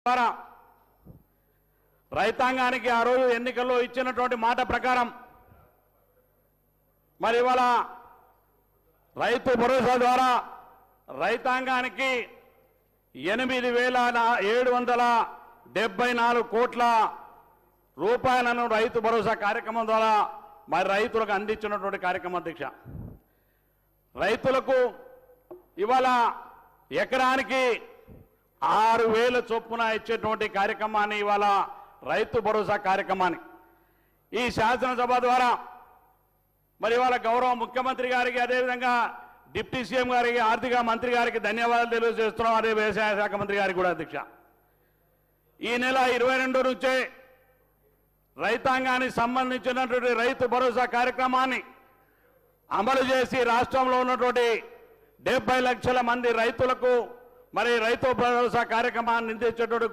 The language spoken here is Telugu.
ద్వారా రైతాంగానికి ఆ రోజు ఎన్నికల్లో ఇచ్చినటువంటి మాట ప్రకారం మరి ఇవాళ రైతు భరోసా ద్వారా రైతాంగానికి 8,774 కోట్ల రూపాయలను రైతు భరోసా కార్యక్రమం ద్వారా మరి రైతులకు అందించినటువంటి కార్యక్రమం అధ్యక్ష. రైతులకు ఇవాళ ఎకరానికి 6,000 చొప్పున ఇచ్చేటువంటి కార్యక్రమాన్ని ఇవాళ రైతు భరోసా కార్యక్రమాన్ని ఈ శాసనసభ ద్వారా మరి ఇవాళ గౌరవ ముఖ్యమంత్రి గారికి అదేవిధంగా డిప్యూటీ సీఎం గారికి ఆర్థిక మంత్రి గారికి ధన్యవాదాలు తెలియజేస్తున్నాం. అదే వ్యవసాయ శాఖ మంత్రి గారికి కూడా అధ్యక్ష. ఈ నెల 22 నుంచే రైతాంగానికి సంబంధించినటువంటి రైతు భరోసా కార్యక్రమాన్ని అమలు చేసి రాష్ట్రంలో ఉన్నటువంటి 70 లక్షల మంది రైతులకు మరి రైతు భరోసా కార్యక్రమాన్ని అందించేటువంటి